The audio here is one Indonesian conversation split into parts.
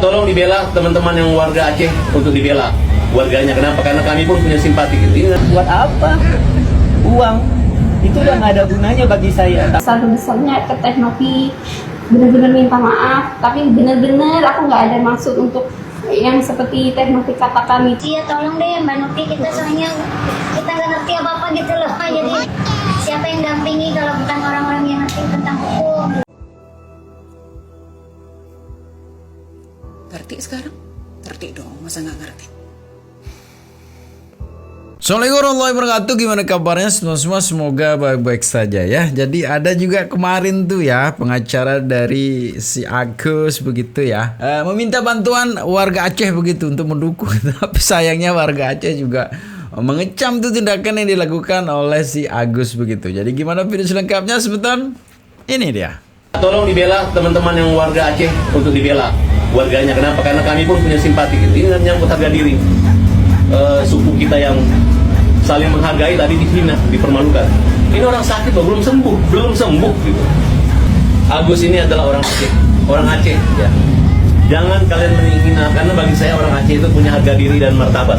tolong dibela teman-teman yang warga Aceh untuk dibela warganya. Kenapa? Karena kami pun punya simpati gitu. Buat apa? Uang itu udah nggak ada gunanya bagi saya. Besar-besarnya ke Teh Novi, benar-benar minta maaf, tapi benar-benar aku nggak ada maksud untuk yang seperti Teh Novi katakan itu. Iya, tolong deh Mbak Novi, kita soalnya kita nggak ngerti apa-apa gitu loh. Jadi siapa yang dampingi kalau bukan orang-orang yang ngerti tentang hukum. Ngerti sekarang? Ngerti dong, masa nggak ngerti? Assalamualaikum warahmatullahi wabarakatuh. Gimana kabarnya semua? Semoga baik-baik saja ya. Jadi ada juga kemarin tuh ya pengacara dari si Agus begitu ya, meminta bantuan warga Aceh begitu untuk mendukung. Tapi sayangnya warga Aceh juga mengecam tuh tindakan yang dilakukan oleh si Agus begitu. Jadi gimana video selengkapnya sebentar? Ini dia. Tolong dibela teman-teman yang warga Aceh untuk dibela warganya. Kenapa? Karena kami pun punya simpati gitu. Ini menyangkut harga diri suku kita yang saling menghargai tadi dihina, dipermalukan. Ini orang sakit loh, belum sembuh gitu. Agus ini adalah orang Aceh ya. Jangan kalian menghina, karena bagi saya orang Aceh itu punya harga diri dan martabat.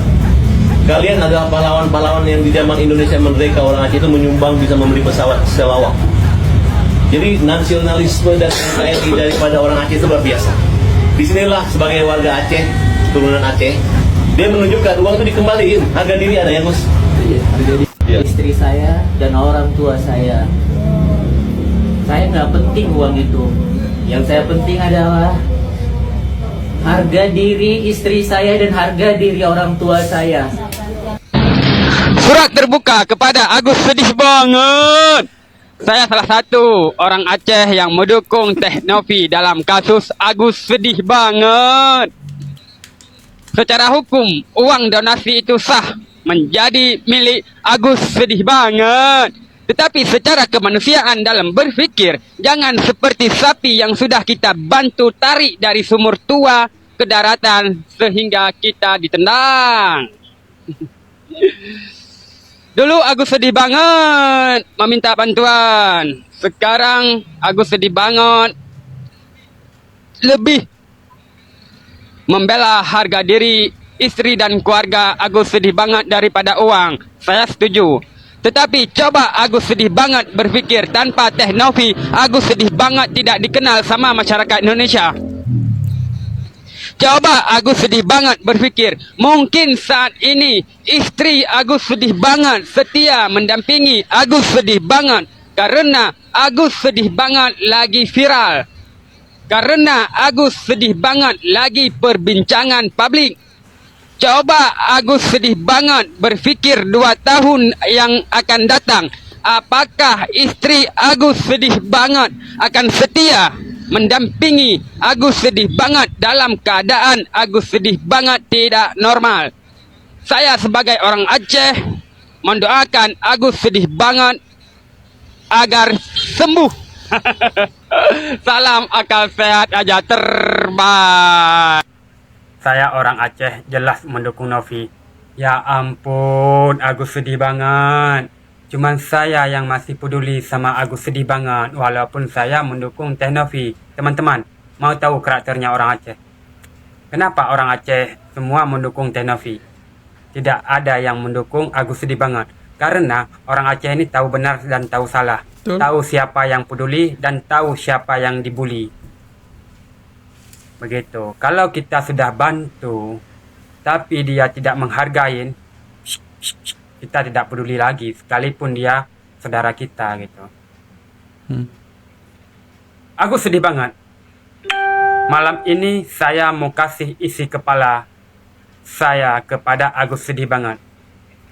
Kalian adalah pahlawan-pahlawan yang di zaman Indonesia merdeka, orang Aceh itu menyumbang bisa membeli pesawat selawak. Jadi nasionalisme dan NKRI daripada orang Aceh itu luar biasa. Disinilah sebagai warga Aceh, turunan Aceh, dia menunjukkan uang itu dikembaliin, harga diri ada ya Gus? Iya, Iya. istri saya dan orang tua saya. Saya nggak penting uang itu. Yang saya penting adalah harga diri istri saya dan harga diri orang tua saya. Surat terbuka kepada Agus, sedih banget. Saya salah satu orang Aceh yang mendukung Teh Novi dalam kasus Agus, sedih banget. Secara hukum, uang donasi itu sah menjadi milik Agus, sedih banget. Tetapi secara kemanusiaan dalam berpikir, jangan seperti sapi yang sudah kita bantu tarik dari sumur tua ke daratan sehingga kita ditendang. Dulu Agus sedih banget meminta bantuan. Sekarang Agus sedih banget lebih membela harga diri istri dan keluarga. Agus sedih banget daripada uang. Saya setuju. Tetapi coba Agus sedih banget berpikir, tanpa Teh Novi, Agus sedih banget tidak dikenal sama masyarakat Indonesia. Coba Agus sedih banget berpikir, mungkin saat ini istri Agus sedih banget setia mendampingi Agus, sedih banget karena Agus sedih banget lagi viral. Karena Agus sedih banget lagi perbincangan publik. Coba Agus sedih banget berpikir 2 tahun yang akan datang, apakah istri Agus sedih banget akan setia mendampingi Agus, sedih banget dalam keadaan Agus sedih banget tidak normal. Saya sebagai orang Aceh mendoakan Agus sedih banget agar sembuh. Salam akal sehat aja, terbang. Saya orang Aceh jelas mendukung Novi. Ya ampun, Agus sedih banget. Cuman saya yang masih peduli sama Agus, sedih banget. Walaupun saya mendukung Teh Novi. Teman-teman, mau tahu karakternya orang Aceh? Kenapa orang Aceh semua mendukung Teh Novi? Tidak ada yang mendukung Agus, sedih banget. Karena orang Aceh ini tahu benar dan tahu salah. Betul. Tahu siapa yang peduli dan tahu siapa yang dibuli. Begitu. Kalau kita sudah bantu, tapi dia tidak menghargai, kita tidak peduli lagi, sekalipun dia saudara kita gitu. Aku sedih banget. Malam ini saya mau kasih isi kepala saya kepada Agus, sedih banget.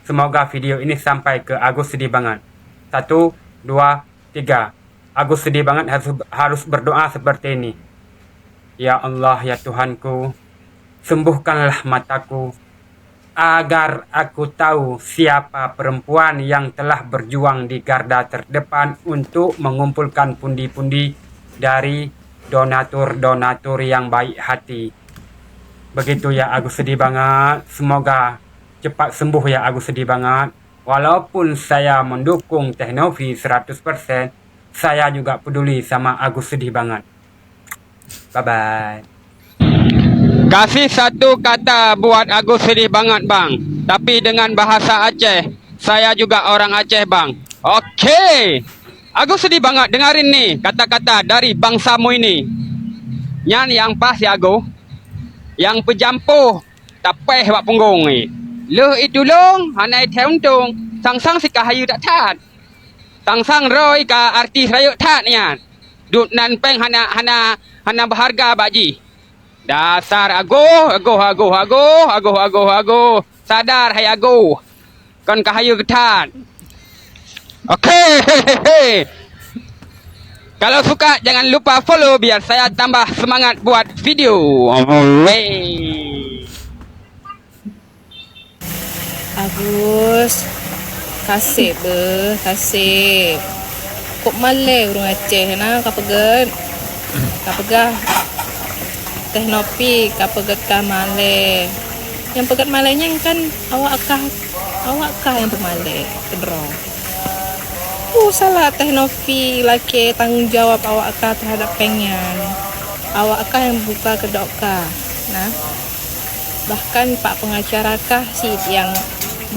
Semoga video ini sampai ke Agus, sedih banget. 1, 2, 3. Agus sedih banget harus berdoa seperti ini. Ya Allah, ya Tuhanku, sembuhkanlah mataku agar aku tahu siapa perempuan yang telah berjuang di garda terdepan untuk mengumpulkan pundi-pundi dari donatur-donatur yang baik hati. Begitu ya Agus, sedih banget. Semoga cepat sembuh ya Agus, sedih banget. Walaupun saya mendukung Teh Novi 100%, saya juga peduli sama Agus, sedih banget. Bye-bye. Kasih satu kata buat Agus sedih banget bang. Tapi dengan bahasa Aceh. Saya juga orang Aceh bang. Okey. Agus sedih banget dengarin nih kata-kata dari bangsamu ini. Yang pas ya Agus. Yang pejampuh. Tapeh wak punggung ni. Leh itu long. Hanai teuntung. Sang-sang si kahayu tak tat. Sang-sang roy ka artis rayuk tat nian. Dut nan peng hana berharga baji. Dasar agoh. Sadar hai agoh. Kon kahayu ketat. Okey. Kalau suka jangan lupa follow biar saya tambah semangat buat video. Agus, kasih kasih. Kok malai urung Aceh na kapegat. Teh Nopi kapegat ka malai. Yang pegat malainya kan awak kah yang pemalai kedrong. Salah Teh Nopi laki tanggung jawab awak kah terhadap pengen. Awak kah yang buka kedok kah. Nah. Bahkan Pak pengacara kah sih yang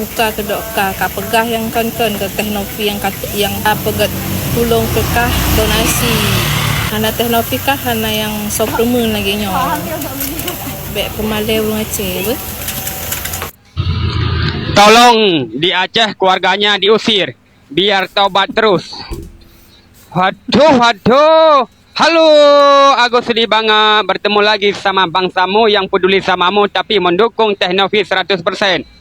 buka kedok kah kapegah yang kan ke Teh Nopi yang pegat tulung ke kah donasi. Hana Teh Nopi kah hana yang soplemen lagi nyong. Bek pemalai urung Aceh. Tolong di Aceh keluarganya diusir biar taubat terus. Waduh. Halo, Agus sedih banget bertemu lagi sama bangsamu yang peduli samamu tapi mendukung Teh Nopi 100%.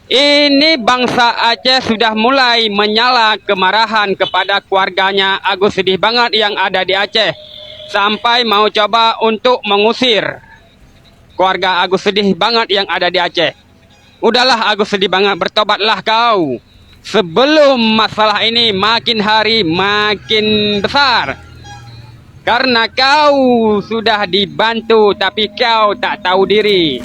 Ini bangsa Aceh sudah mulai menyala kemarahan kepada keluarganya Agus sedih banget yang ada di Aceh. Sampai mau coba untuk mengusir keluarga Agus sedih banget yang ada di Aceh. Udahlah Agus sedih banget, bertobatlah kau. Sebelum masalah ini makin hari makin besar. Karena kau sudah dibantu tapi kau tak tahu diri.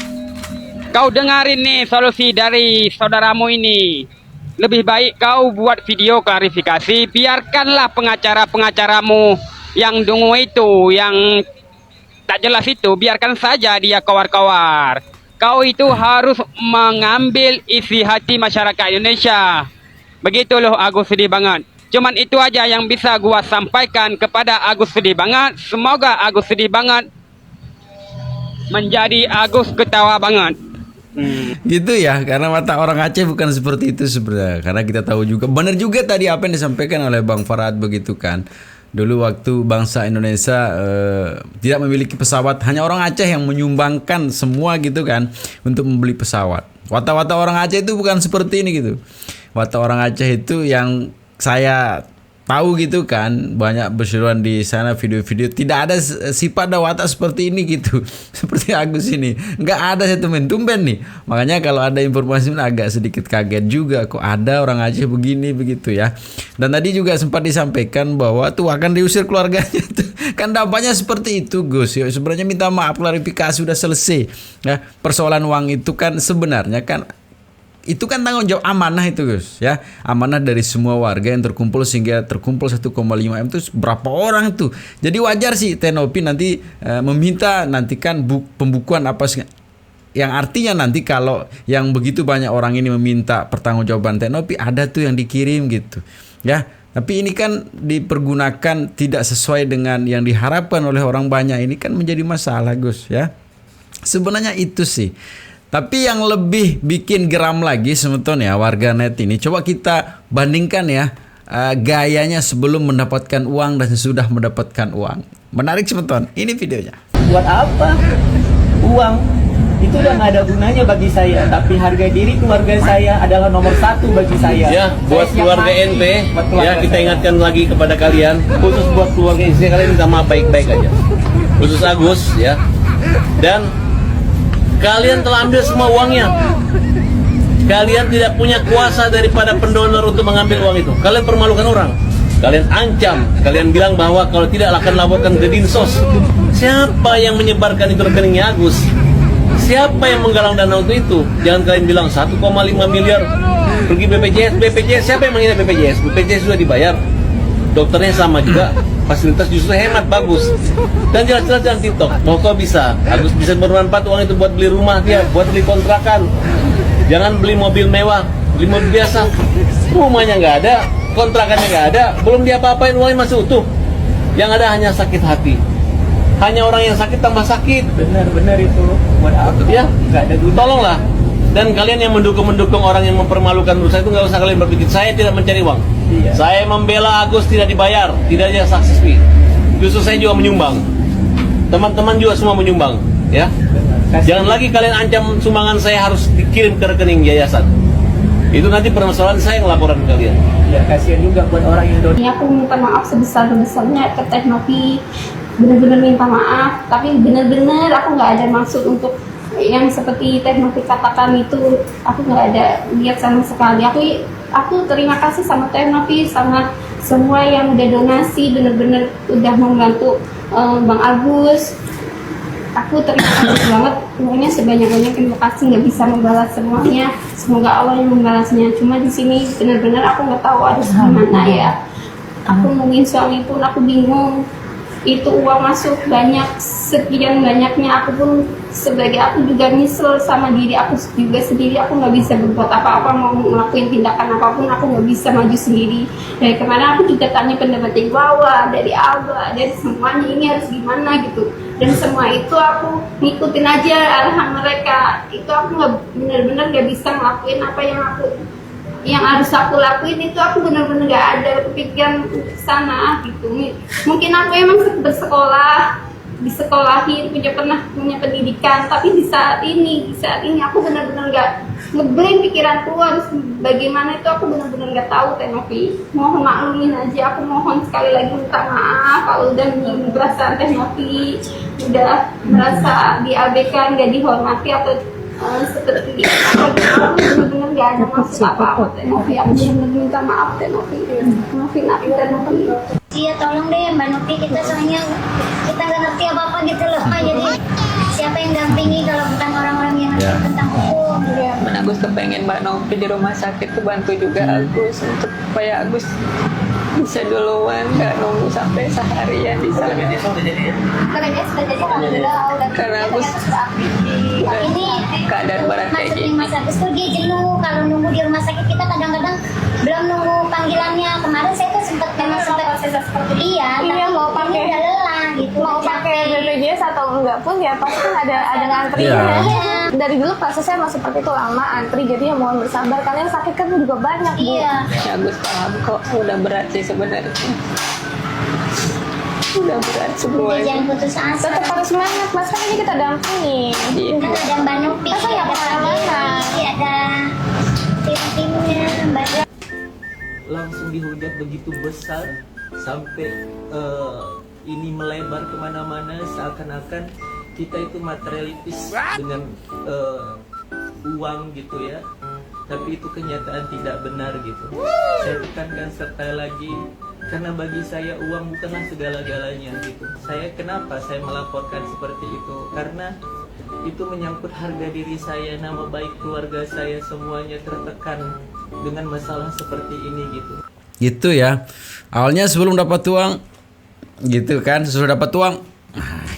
Kau dengarin nih solusi dari saudaramu ini. Lebih baik kau buat video klarifikasi. Biarkanlah pengacara-pengacaramu yang dungu itu, yang tak jelas itu, biarkan saja dia kawar-kawar. Kau itu harus mengambil isi hati masyarakat Indonesia. Begitu loh Agus sedih banget. Cuman itu aja yang bisa gua sampaikan kepada Agus sedih banget. Semoga Agus sedih banget menjadi Agus ketawa banget. Gitu ya, karena mata orang Aceh bukan seperti itu sebenarnya. Karena kita tahu juga, benar juga tadi apa yang disampaikan oleh Bang Farad begitu kan. Dulu waktu bangsa Indonesia tidak memiliki pesawat, hanya orang Aceh yang menyumbangkan semua gitu kan untuk membeli pesawat. Watak-watak orang Aceh itu bukan seperti ini gitu. Watak orang Aceh itu yang saya tahu gitu kan, banyak berseruan di sana video-video, tidak ada sifat dan watak seperti ini gitu. Seperti Agus ini nggak ada satu tumben nih. Makanya kalau ada informasi agak sedikit kaget juga, kok ada orang Aceh begini begitu ya. Dan tadi juga sempat disampaikan bahwa tuh akan diusir keluarganya tuh. Kan dampaknya seperti itu Gus. Ya, sebenarnya minta maaf, klarifikasi sudah selesai ya. Persoalan uang itu kan sebenarnya kan itu kan tanggung jawab amanah itu Gus ya, amanah dari semua warga yang terkumpul sehingga terkumpul 1,5 M itu berapa orang tuh. Jadi wajar sih Teh Nopi nanti meminta nantikan pembukuan apa yang artinya nanti kalau yang begitu banyak orang ini meminta pertanggungjawaban Teh Nopi, ada tuh yang dikirim gitu ya. Tapi ini kan dipergunakan tidak sesuai dengan yang diharapkan oleh orang banyak, ini kan menjadi masalah Gus ya. Sebenarnya itu sih. Tapi yang lebih bikin geram lagi sebetulnya warga net ini, coba kita bandingkan ya gayanya sebelum mendapatkan uang dan sesudah mendapatkan uang. Menarik sebetulnya, ini videonya. Buat apa? Uang itu udah nggak ada gunanya bagi saya. Tapi harga diri keluarga saya adalah nomor satu bagi saya. Ya, buat keluarga NP, ya kita ingatkan lagi kepada kalian, khusus buat keluarga istri kalian minta maaf baik-baik aja. Khusus Agus ya. Dan kalian telah ambil semua uangnya. Kalian tidak punya kuasa daripada pendonor untuk mengambil uang itu. Kalian permalukan orang. Kalian ancam. Kalian bilang bahwa kalau tidak akan laporkan ke Dinsos. Siapa yang menyebarkan itu rekeningnya Agus? Siapa yang menggalang dana untuk itu? Jangan kalian bilang 1,5 miliar pergi BPJS. BPJS siapa yang menghina BPJS? BPJS sudah dibayar. Dokternya sama juga. fasilitas justru hemat, bagus. Dan jelas-jelas dalam TikTok, kok bisa Agus bisa bermanfaat uang itu buat beli rumah dia, buat beli kontrakan. Jangan beli mobil mewah, beli mobil biasa. Rumahnya nggak ada, kontrakannya nggak ada, belum diapa-apain, uangnya masih utuh. Yang ada hanya sakit hati. Hanya orang yang sakit tambah sakit. Benar-benar itu. Buat apa? Ya, Nggak ada gunanya. tolonglah. Dan kalian yang mendukung orang yang mempermalukan menurut saya itu nggak usah kalian berpikir saya tidak mencari uang. Iya. Saya membela Agus tidak dibayar, tidak ada sukses fee. Justru saya juga menyumbang. Teman-teman juga semua menyumbang, ya. Jangan lagi kalian ancam sumbangan saya harus dikirim ke rekening yayasan. Itu nanti permasalahan saya ngelaporan ke kalian. Ya kasihan juga buat orang yang Ini aku minta maaf sebesar-besarnya ke Teh Novi, benar-benar minta maaf, tapi benar-benar aku nggak ada maksud untuk yang seperti Teh Novi katakan itu. Aku nggak ada niat sama sekali. Aku terima kasih sama Teh Novi, sama semua yang udah donasi, benar-benar udah membantu Bang Agus. Aku terima kasih banget, pokoknya sebanyak-banyak terima kasih, nggak bisa membalas semuanya. Semoga Allah yang membalasnya. Cuma di sini benar-benar aku nggak tahu harus gimana ya. Aku mungkin suami pun aku bingung. Itu uang masuk banyak, sekian banyaknya. Aku pun sebagai aku juga nyesel sama diri aku juga sendiri. Aku nggak bisa berbuat apa-apa, mau ngelakuin tindakan apapun aku nggak bisa maju sendiri. Dari kemarin aku juga tanya pendapat dari bawah, dari Abah, dari semuanya ini harus gimana gitu. Dan semua itu aku ngikutin aja arahan mereka. Itu aku nggak benar-benar nggak bisa ngelakuin apa yang harus aku lakuin. Itu aku benar-benar nggak ada kepikiran ke sana gitu. Mungkin aku emang bersekolah, disekolahin, pernah punya pendidikan, tapi di saat ini aku benar-benar nggak ngeblame pikiranku harus bagaimana. Itu aku benar-benar nggak tahu Teh Novi. Mohon maklumin aja, aku mohon sekali lagi minta maaf kalau udah menyinggung perasaan Teh Novi, udah merasa diabaikan, nggak dihormati atau seperti aku benar-benar nggak ada maksud apa-apa Teh Novi. Aku benar-benar minta maaf Teh Novi. Maafin aku Teh Novi. Iya tolong deh Mbak Novi, kita soalnya kita nggak ngerti apa-apa gitu loh. Jadi siapa yang dampingi kalau bukan orang-orang yang ngerti tentang hukum. Mana Agus kepengen Mbak Novi di rumah sakit tuh bantu juga Agus untuk supaya Agus bisa duluan, nggak nunggu sampai seharian di sana. Karena dia sudah jadi Karena Agus Ini keadaan berat kayak maksudnya gini. Mas Agus tuh dia jenuh kalau nunggu di rumah sakit. Kita kadang-kadang belum nunggu panggilannya. Kemarin saya tuh sempat iya, Iya, tapi mau pakai- ini udah lelah gitu. mau pakai BPJS atau enggak pun ya pasti kan ada ngantrinya. Iya. Dari dulu prosesnya emang seperti itu, lama antri, jadi ya mohon bersabar. Kalian sakit kan juga banyak Bu. Iya. Ya Agus paham kok, udah berat sih sebenarnya. Udah berat Udah semuanya. jangan putus asa. Tetap harus semangat Mas, kan ini kita dampingi. Iya. Kan ada Mbak Novi, Masa nggak ada kemana-mana? ada tim-timnya Mbak. langsung dihujat begitu besar sampai ini melebar kemana-mana, seakan-akan kita itu materialistis dengan uang gitu ya. Tapi itu kenyataan tidak benar gitu. Saya tekankan sekali lagi, karena bagi saya uang bukanlah segala-galanya gitu. Kenapa saya melaporkan seperti itu? Karena itu menyangkut harga diri saya, nama baik keluarga saya, semuanya tertekan dengan masalah seperti ini gitu. Gitu ya. Awalnya sebelum dapat uang gitu kan, sesudah dapat uang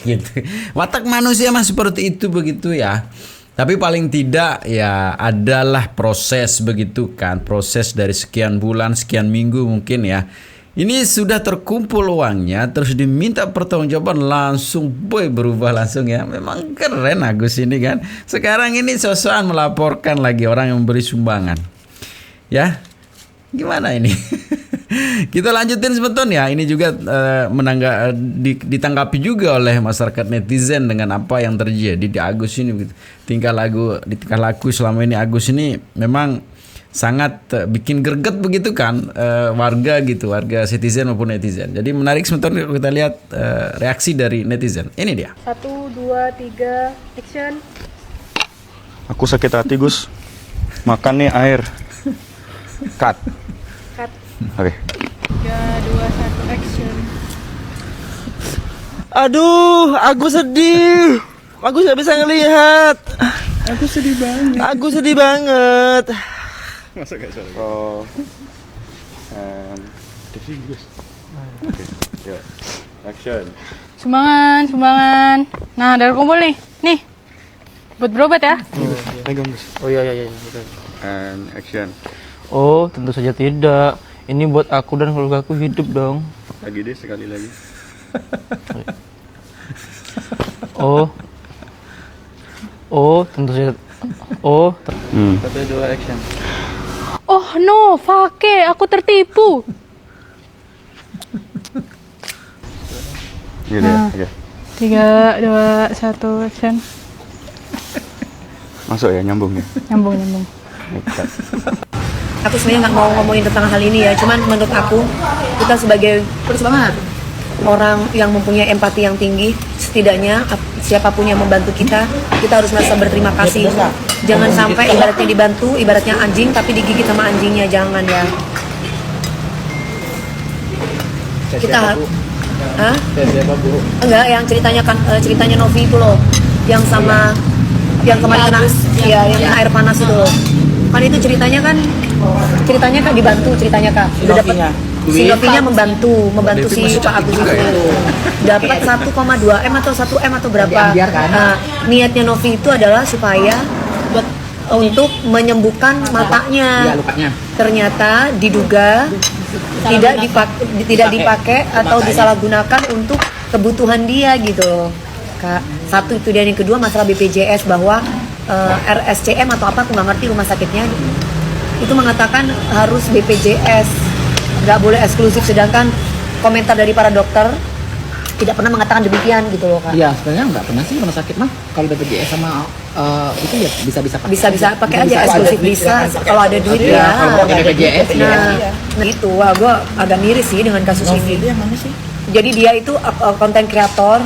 gitu. Watak manusia mah seperti itu begitu ya. Tapi paling tidak ya adalah proses begitu kan. Proses dari sekian bulan, sekian minggu mungkin ya. Ini sudah terkumpul uangnya, terus diminta pertanggungjawaban langsung, boy, berubah langsung ya. Memang keren Agus ini kan. Sekarang ini sosokan melaporkan lagi orang yang memberi sumbangan. Ya, gimana ini? Kita lanjutin sebentar ya. Ini juga ditanggapi juga oleh masyarakat netizen dengan apa yang terjadi di Agus ini. Begitu. Tingkah laku selama ini Agus ini memang sangat bikin greget begitu kan, warga gitu, warga citizen maupun netizen. Jadi menarik sebentar kita lihat reaksi dari netizen. Ini dia. 1, 2, 3, action. Aku sakit hati Gus. Makan nih air. Cut. Oke. 3, 2, 1, action. Aduh, aku sedih. Aku nggak bisa ngelihat. Aku sedih banget. Aku sedih banget. Masa gak salah? Oh. Gus. Oke. Ya. Action. Sumbangan. Nah, dari kumpul nih. Nih. Buat berobat ya. Pegang, Gus. Oh iya. And action. Oh, tentu saja tidak. Ini buat aku dan keluarga aku hidup dong. Lagi deh, sekali lagi. Tentu saja. Satu, dua, action. Oh no, Fake, aku tertipu. Gitu ya. Oke. 3, 2, 1, action. Masuk ya, nyambung ya. Nyambung. Aku sebenarnya nggak mau ngomongin tentang hal ini ya, cuman menurut aku kita sebagai orang yang mempunyai empati yang tinggi, setidaknya siapapun yang membantu kita harus merasa berterima kasih. Jangan sampai ibaratnya dibantu, ibaratnya anjing tapi digigit sama anjingnya, jangan ya. Kita Siapa Bu? enggak, yang ceritanya Novi itu loh, yang kemarin kena yang kena air panas itu loh. Kan itu ceritanya kan dibantu ceritanya Kak. Udah dapat si Novinya membantu si Pak Agus itu dapat 1,2 M atau 1 M atau berapa. Nah, niatnya Novi itu adalah supaya untuk menyembuhkan matanya. Ternyata diduga tidak dipakai atau disalahgunakan untuk kebutuhan dia gitu loh, Kak. Satu itu, dan yang kedua masalah BPJS, bahwa RSCM atau apa aku nggak ngerti rumah sakitnya itu mengatakan harus BPJS, nggak boleh eksklusif, sedangkan komentar dari para dokter tidak pernah mengatakan demikian gitu loh, Kak. Iya, sebenarnya nggak pernah sih rumah sakit mah kalau BPJS sama itu ya bisa pakai aja eksklusif, bisa kalau ada duit ya. Kalau pakai BPJS nah itu, wah gue agak miris sih dengan kasus ini. Yang mana sih? Jadi dia itu konten kreator.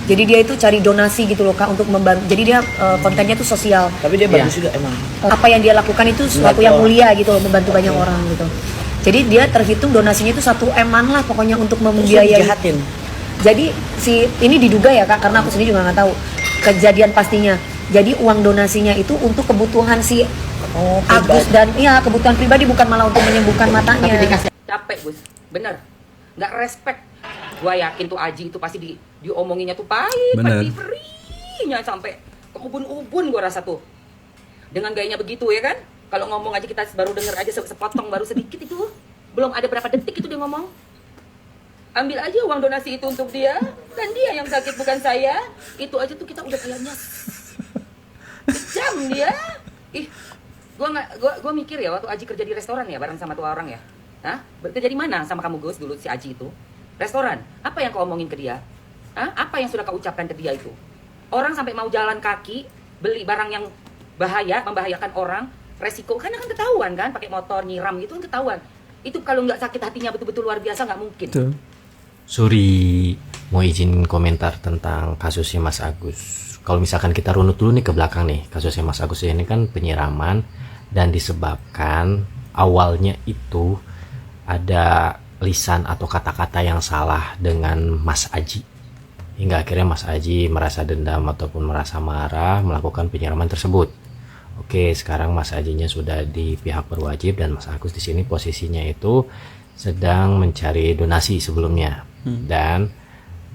Jadi dia itu cari donasi gitu loh, Kak, untuk membantu. Jadi dia kontennya tuh sosial. Tapi dia bagus juga emang. Apa yang dia lakukan itu sesuatu yang mulia gitu loh, membantu banyak orang gitu. Jadi dia terhitung donasinya itu 1 M-an lah pokoknya untuk membiayai. Jadi ini diduga ya, Kak, karena aku sendiri juga nggak tahu kejadian pastinya. Jadi uang donasinya itu untuk kebutuhan si Agus dan kebutuhan pribadi, bukan malah untuk menyembuhkan matanya. Tapi dikasih Capek, Gus. Bener. Nggak respect. Gua yakin tuh Aji itu pasti diomonginnya tuh pahit, perih-perihnya sampai ke ubun-ubun gua rasa tuh. Dengan gayanya begitu ya kan? Kalau ngomong aja kita baru denger aja sepotong, baru sedikit itu. Belum ada berapa detik itu dia ngomong. Ambil aja uang donasi itu untuk dia, kan dia yang sakit bukan saya. Itu aja tuh kita udah kayaknya kejam dia. Gua mikir ya waktu Aji kerja di restoran ya bareng sama tuh orang ya. Hah? Kerja di mana sama kamu, Gus, dulu si Aji itu? Restoran. Apa yang kau omongin ke dia? Hah? Apa yang sudah kau ucapkan ke dia itu? Orang sampai mau jalan kaki, beli barang yang membahayakan orang, resiko, kan ketahuan kan, pakai motor nyiram gitu kan ketahuan. Itu kalau nggak sakit hatinya betul-betul luar biasa nggak mungkin. Tuh. Sorry, mau izin komentar tentang kasusnya Mas Agus. Kalau misalkan kita runut dulu nih ke belakang nih, kasusnya Mas Agus ini kan penyiraman dan disebabkan awalnya itu ada lisan atau kata-kata yang salah dengan Mas Aji, hingga akhirnya Mas Aji merasa dendam ataupun merasa marah melakukan penyiraman tersebut. Oke, sekarang Mas Ajinya sudah di pihak berwajib dan Mas Agus di sini posisinya itu sedang mencari donasi sebelumnya. Dan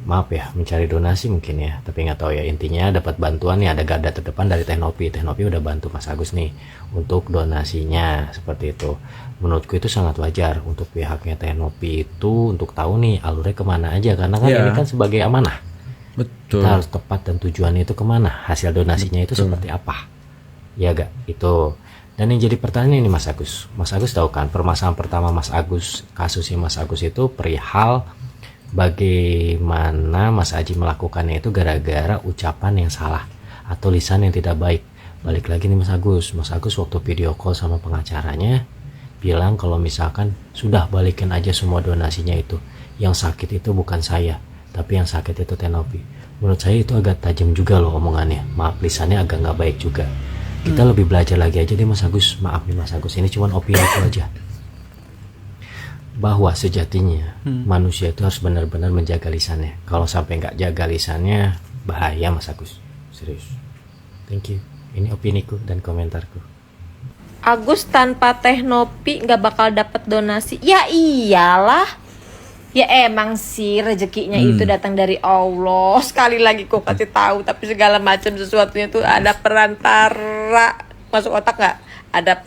maaf ya, mencari donasi mungkin ya, tapi nggak tahu ya, intinya dapat bantuan nih, ada garda terdepan dari Teh Nopi udah bantu Mas Agus nih untuk donasinya seperti itu. Menurutku itu sangat wajar untuk pihaknya Teh Nopi itu untuk tahu nih alurnya kemana aja, karena kan ini kan sebagai amanah. Betul. Kita harus tepat dan tujuannya itu kemana, hasil donasinya itu seperti apa, ya gak itu. Dan yang jadi pertanyaan ini Mas Agus tahu kan permasalahan pertama Mas Agus, kasusnya Mas Agus itu perihal bagaimana Mas Aji melakukannya itu gara-gara ucapan yang salah atau lisan yang tidak baik. Balik lagi nih Mas Agus waktu video call sama pengacaranya bilang kalau misalkan sudah balikin aja semua donasinya itu, yang sakit itu bukan saya tapi yang sakit itu Teh Nopi. Menurut saya itu agak tajam juga loh omongannya, maaf lisannya agak nggak baik juga. Kita lebih belajar lagi aja deh Mas Agus, maaf nih Mas Agus, ini cuma opini aku aja, bahwa sejatinya manusia itu harus benar-benar menjaga lisannya. Kalau sampai nggak jaga lisannya bahaya Mas Agus, serius. Thank you, ini opiniku dan komentarku. Agus tanpa Teh Nopi nggak bakal dapat donasi. Ya iyalah. Ya emang sih rezekinya itu datang dari Allah. Sekali lagi kok kasih tahu, tapi segala macam sesuatunya tuh ada perantara. Masuk otak nggak? Ada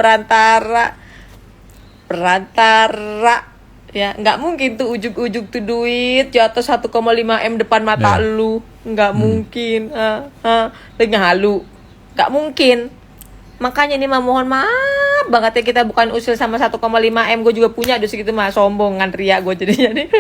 perantara. Ya nggak mungkin tuh ujuk-ujuk tuh duit jatuh 1,5 M depan mata lu. Nggak mungkin. Lagi halu. Nggak mungkin. Makanya ini mah mohon maaf banget ya, kita bukan usil sama 1,5 M. Gue juga punya aduh segitu mah, sombong kan, ria gue jadinya nih.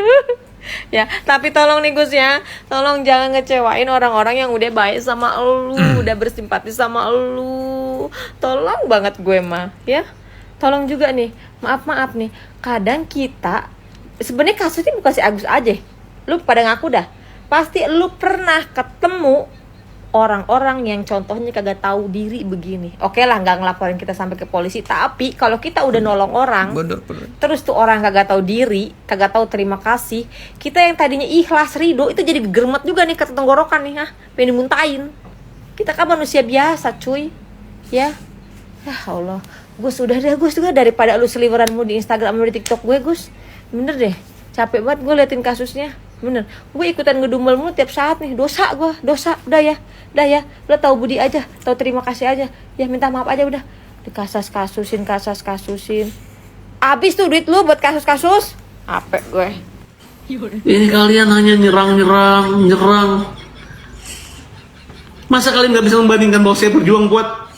Ya, tapi tolong nih Gus ya, tolong jangan ngecewain orang-orang yang udah baik sama elu, udah bersimpati sama elu. Tolong banget gue mah, ya. Tolong juga nih, maaf nih. Kadang kita sebenarnya kasusnya bukan si Agus aja. Lu pada ngaku dah. Pasti lu pernah ketemu orang-orang yang contohnya kagak tahu diri begini. Oke lah, nggak ngelaporin kita sampai ke polisi, tapi kalau kita udah nolong orang, terus tuh orang kagak tahu diri, kagak tahu terima kasih, kita yang tadinya ikhlas ridho itu jadi germet juga nih ke tenggorokan nih, pengen dimuntahin. Kita kan manusia biasa cuy, ya Allah. Gus udah deh Gus, juga daripada lu seliweranmu di Instagram sama di TikTok gue Gus, bener deh, capek banget gue liatin kasusnya. Bener, gue ikutan ngedumel mulu tiap saat nih. Dosa, udah ya. Lo tahu budi aja, tahu terima kasih aja. Ya minta maaf aja udah. Dikasas-kasusin. Abis tuh duit lu buat kasus-kasus. Apek gue. Ini kalian hanya nyerang. Masa kalian nggak bisa membandingkan bahwa saya berjuang buat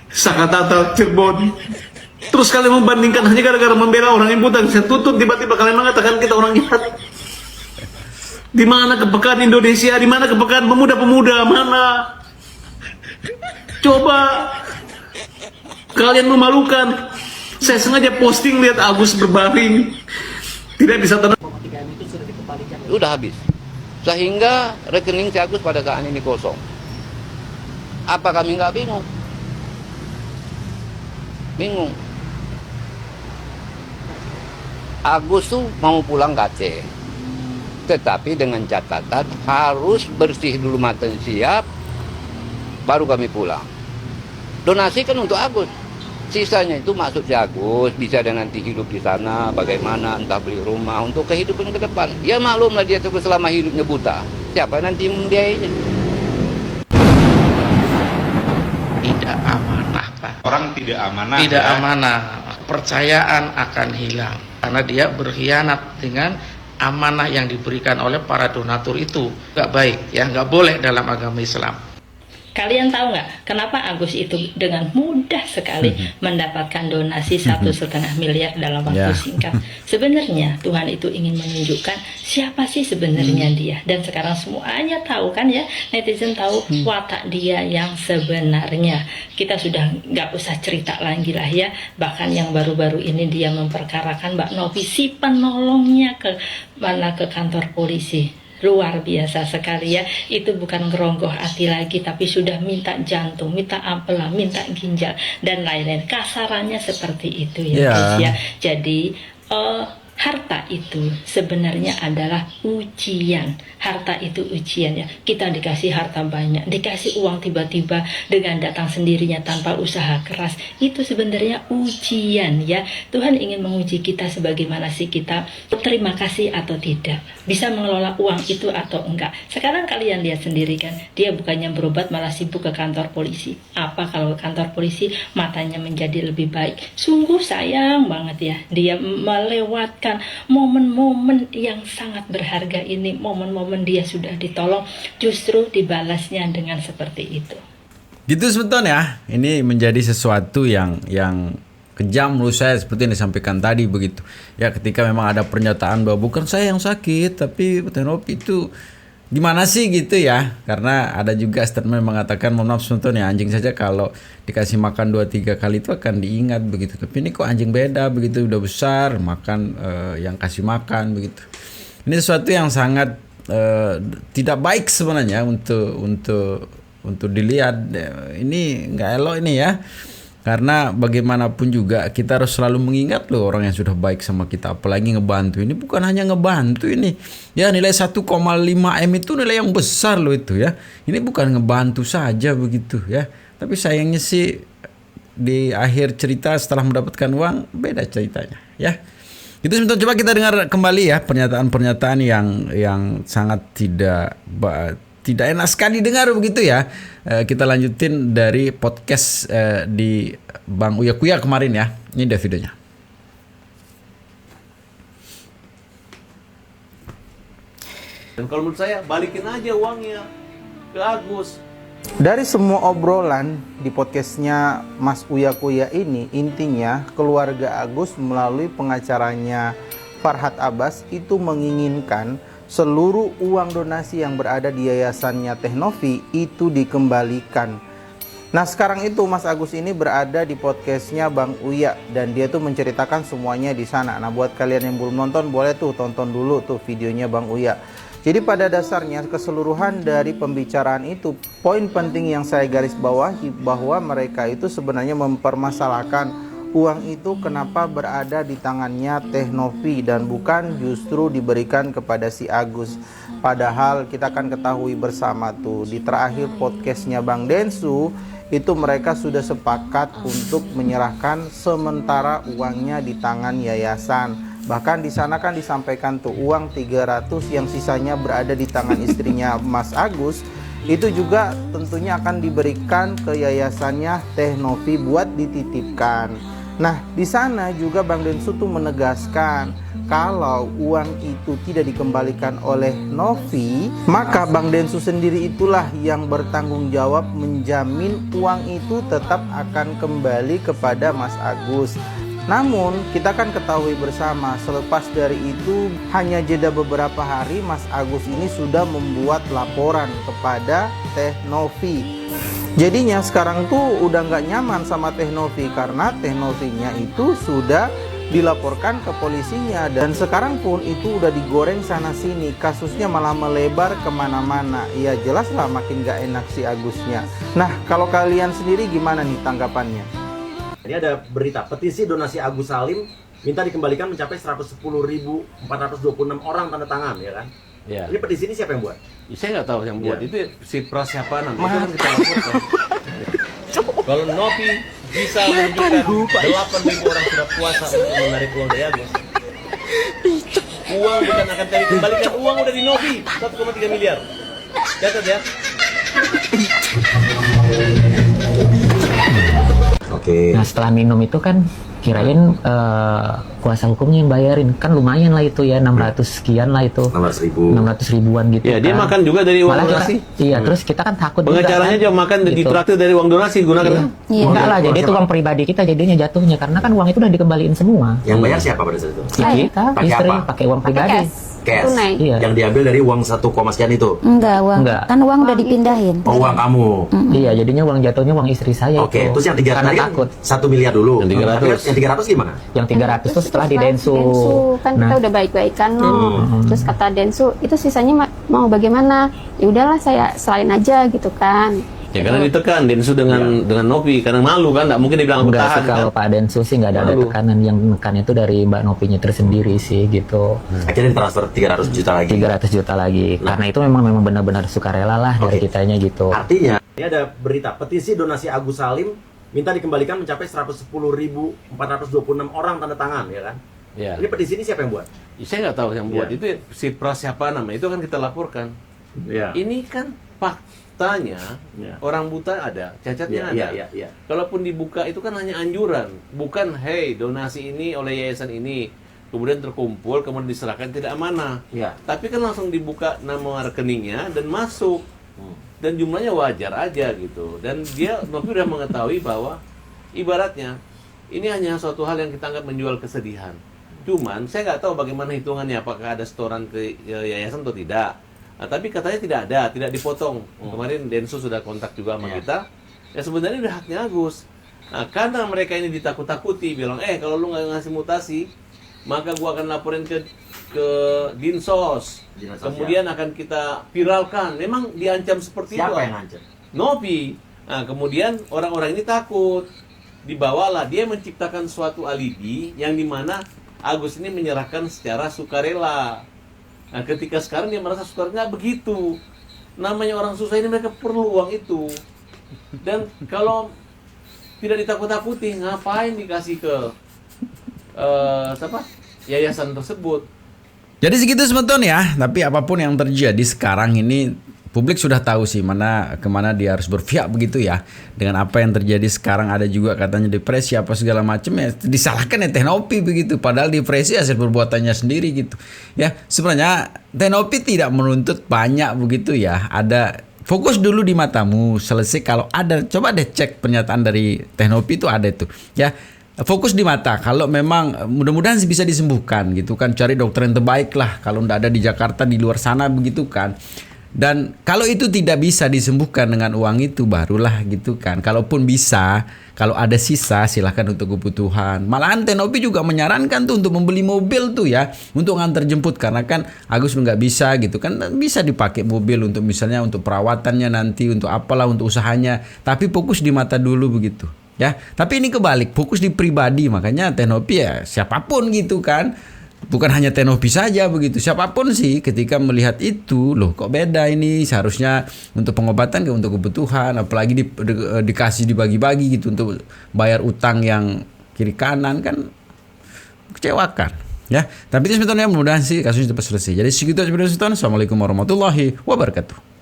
Sakatata Cirebon? Terus kalian membandingkan hanya gara-gara membela orang yang buta, saya tutup, tiba-tiba kalian mengatakan kita orang jahat. Di mana kepekaan Indonesia? Di mana kepekaan pemuda-pemuda? Mana? Coba. Kalian memalukan. Saya sengaja posting lihat Agus berbaring. Tidak bisa tenang. Udah habis. Sehingga rekening si Agus pada saat ini kosong. Apa kami nggak bingung? Bingung. Agus tuh mau pulang ke Aceh. Tetapi dengan catatan harus bersih dulu mata siap, baru kami pulang. Donasi kan untuk Agus, sisanya itu masuk si Agus, bisa dia nanti hidup di sana, bagaimana, entah beli rumah untuk kehidupan ke depan. Ya maklumlah dia tuh selama hidupnya buta, siapa nanti membiayainya? Tidak amanah Pak. Orang tidak amanah. Tidak amanah, kepercayaan akan hilang karena dia berkhianat dengan amanah yang diberikan oleh para donatur. Itu nggak baik ya, nggak boleh dalam agama Islam. Kalian tahu nggak kenapa Agus itu dengan mudah sekali mendapatkan donasi 1,5 miliar dalam waktu singkat? Sebenarnya Tuhan itu ingin menunjukkan siapa sih sebenarnya dia. Dan sekarang semuanya tahu kan ya, netizen tahu watak dia yang sebenarnya. Kita sudah nggak usah cerita lagi lah ya. Bahkan yang baru-baru ini dia memperkarakan Mbak Novi si penolongnya ke kantor polisi. Luar biasa sekali ya. Itu bukan geronggoh hati lagi, tapi sudah minta jantung, minta ampela, minta ginjal dan lain-lain. Kasarannya seperti itu ya guys ya. Jadi harta itu sebenarnya adalah ujian. Harta itu ujian ya. Kita dikasih harta banyak, dikasih uang tiba-tiba dengan datang sendirinya tanpa usaha keras. Itu sebenarnya ujian ya. Tuhan ingin menguji kita sebagaimana sih kita terima kasih atau tidak. Bisa mengelola uang itu atau enggak. Sekarang kalian lihat sendiri kan. Dia bukannya berobat malah sibuk ke kantor polisi. Apa kalau ke kantor polisi matanya menjadi lebih baik. Sungguh sayang banget ya. Dia melewatkan momen-momen yang sangat berharga ini, momen-momen dia sudah ditolong, justru dibalasnya dengan seperti itu. Gitu sebetulnya ya. Ini menjadi sesuatu yang kejam menurut saya, seperti yang disampaikan tadi begitu. Ya ketika memang ada pernyataan bahwa bukan saya yang sakit, tapi Tenopi itu gimana sih gitu ya. Karena ada juga statement mengatakan, mohon maaf sebetulnya anjing saja kalau dikasih makan 2-3 kali itu akan diingat begitu. Tapi ini kok anjing beda begitu, udah besar makan yang kasih makan begitu. Ini sesuatu yang sangat tidak baik sebenarnya untuk dilihat. Ini nggak elok ini ya. Karena bagaimanapun juga kita harus selalu mengingat loh orang yang sudah baik sama kita, apalagi ngebantu. Ini bukan hanya ngebantu ini. Ya nilai 1,5 M itu nilai yang besar loh itu ya. Ini bukan ngebantu saja begitu ya. Tapi sayangnya sih di akhir cerita setelah mendapatkan uang beda ceritanya ya. Itu sebentar, coba kita dengar kembali ya pernyataan-pernyataan yang sangat tidak enak sekali dengar begitu ya. Kita lanjutin dari podcast di Bang Uya Kuya kemarin ya. Ini ada videonya. Dan kalau menurut saya balikin aja uangnya ke Agus. Dari semua obrolan di podcastnya Mas Uya Kuya ini, intinya keluarga Agus melalui pengacaranya Farhad Abbas itu menginginkan seluruh uang donasi yang berada di yayasannya Teh Novi itu dikembalikan. Nah sekarang itu Mas Agus ini berada di podcastnya Bang Uya dan dia tuh menceritakan semuanya di sana. Nah buat kalian yang belum nonton boleh tuh tonton dulu tuh videonya Bang Uya. Jadi pada dasarnya keseluruhan dari pembicaraan itu, poin penting yang saya garis bawahi bahwa mereka itu sebenarnya mempermasalahkan uang itu kenapa berada di tangannya Teh Novi dan bukan justru diberikan kepada si Agus. Padahal kita kan ketahui bersama tuh di terakhir podcastnya Bang Densu itu mereka sudah sepakat untuk menyerahkan sementara uangnya di tangan yayasan. Bahkan di sana kan disampaikan tuh uang 300 yang sisanya berada di tangan istrinya Mas Agus itu juga tentunya akan diberikan ke yayasannya Teh Novi buat dititipkan. Nah, di sana juga Bang Densu tuh menegaskan kalau uang itu tidak dikembalikan oleh Novi, maka Bang Densu sendiri itulah yang bertanggung jawab menjamin uang itu tetap akan kembali kepada Mas Agus. Namun kita kan ketahui bersama selepas dari itu hanya jeda beberapa hari Mas Agus ini sudah membuat laporan kepada Teh Novi. Jadinya sekarang tuh udah nggak nyaman sama Teh Novi karena Teh Novinya itu sudah dilaporkan ke polisinya dan sekarang pun itu udah digoreng sana sini, kasusnya malah melebar kemana-mana. Ya jelas lah makin gak enak si Agusnya. Nah kalau kalian sendiri gimana nih tanggapannya? Ini ada berita, petisi donasi Agus Salim minta dikembalikan mencapai 110.426 orang tanda tangan, ya kan? Ya. Ini petisi ini siapa yang buat? Saya nggak tahu yang buat. Ya. Itu si Pras siapa namanya? Itu kan kita laporkan. Kalau Novi bisa menunjukkan 8.000 orang sudah puasa untuk menarik uang dari Agus. Uang bukan akan dikembalikan, uang udah di Novi 1,3 miliar. Catat ya. Oke. Nah setelah minum itu kan kirain kuasa hukumnya yang bayarin, kan lumayan lah itu ya 600 sekian lah itu. 600 ribuan gitu. Ya, dia makan juga dari uang donasi. Iya, terus kita kan takut pengacaranya juga makan di traktir dari uang donasi gunakan. Iya. Enggak lah, jadi itu uang pribadi kita jadinya jatuhnya karena kan uang itu udah dikembaliin semua. Yang bayar siapa pada saat itu? Kita, istri, pakai uang pribadi. Cash. Iya. Yang diambil dari uang 1, sekian itu? Enggak, kan uang udah dipindahin. Oh, uang kamu? Iya, jadinya uang jatuhnya uang istri saya. Oke, terus yang 300 karena tadi takut. 1 miliar dulu. Yang 300. Yang 300 gimana? Yang 300 itu setelah di Densu. Kan kita udah baik-baikan terus kata Densu itu sisanya mau bagaimana? Ya udahlah saya selain aja gitu kan. Ya karena ditekan Densu dengan Novi karena malu kan, nggak mungkin dibilang aku tahan. Kalau Pak Densu sih nggak ada tekanan, yang menekan itu dari Mbak Novinya tersendiri sih gitu. Akhirnya transfer 300 juta lagi. 300 juta lagi. Karena itu memang benar-benar sukarela lah dari kitanya gitu. Artinya ini ada berita, petisi donasi Agus Salim minta dikembalikan mencapai 110.426 orang tanda tangan, ya kan? Ya. Ini petisi ini siapa yang buat? Saya nggak tahu yang buat. Itu si Pras siapa namanya, itu kan kita laporkan. Ya. Ini kan faktanya orang buta ada, cacatnya ada. Kalaupun dibuka itu kan hanya anjuran, bukan hey donasi ini oleh yayasan ini kemudian terkumpul kemudian diserahkan tidak amanah. Tapi kan langsung dibuka nama rekeningnya dan masuk. Dan jumlahnya wajar aja gitu. Dan dia Novi udah mengetahui bahwa ibaratnya ini hanya suatu hal yang kita anggap menjual kesedihan. Cuman saya nggak tahu bagaimana hitungannya, apakah ada setoran ke yayasan atau tidak. Nah, tapi katanya tidak ada, tidak dipotong. Kemarin Densu sudah kontak juga sama kita. Ya sebenarnya udah haknya Agus. Nah, karena mereka ini ditakut-takuti, bilang kalau lu nggak ngasih mutasi, maka gua akan laporin ke Dinsos. Kemudian akan kita viralkan. Memang diancam seperti itu. Siapa yang ngancam? Novi. Nah, kemudian orang-orang ini takut. Dibawalah dia menciptakan suatu alibi yang dimana Agus ini menyerahkan secara sukarela. Nah, ketika sekarang dia merasa sukarela, nggak begitu. Namanya orang susah ini mereka perlu uang itu. Dan kalau tidak ditakut-takuti, ngapain dikasih ke yayasan tersebut. Jadi segitu semeton ya. Tapi apapun yang terjadi sekarang ini, publik sudah tahu sih kemana dia harus berpihak begitu ya. Dengan apa yang terjadi sekarang, ada juga katanya depresi apa segala macam ya, disalahkan ya Teh Nopi begitu. Padahal depresi hasil perbuatannya sendiri gitu. Ya sebenarnya Teh Nopi tidak menuntut banyak begitu ya. Ada fokus dulu di matamu, selesai kalau ada, coba deh cek pernyataan dari Teh Nopi itu ada itu ya. Fokus di mata, kalau memang mudah-mudahan sih bisa disembuhkan gitu kan, cari dokter yang terbaik lah kalau nggak ada di Jakarta, di luar sana begitu kan. Dan kalau itu tidak bisa disembuhkan dengan uang itu, barulah gitu kan. Kalaupun bisa, kalau ada sisa silahkan untuk kebutuhan. Malahan Teh Nopi juga menyarankan tuh untuk membeli mobil tuh ya, untuk ngantar jemput, karena kan Agus nggak bisa gitu kan, bisa dipakai mobil untuk misalnya untuk perawatannya nanti, untuk apalah, untuk usahanya. Tapi fokus di mata dulu begitu. Ya, tapi ini kebalik, fokus di pribadi. Makanya Teh Nopi ya siapapun gitu kan, bukan hanya Teh Nopi saja begitu, siapapun sih ketika melihat itu, loh kok beda ini, seharusnya untuk pengobatan ke untuk kebutuhan, apalagi dikasih dibagi-bagi gitu untuk bayar utang yang kiri kanan, kan kecewakan ya. Tapi itu sebetulnya mudah-mudahan sih kasusnya cepat selesai. Jadi segitu aja. Assalamualaikum warahmatullahi wabarakatuh.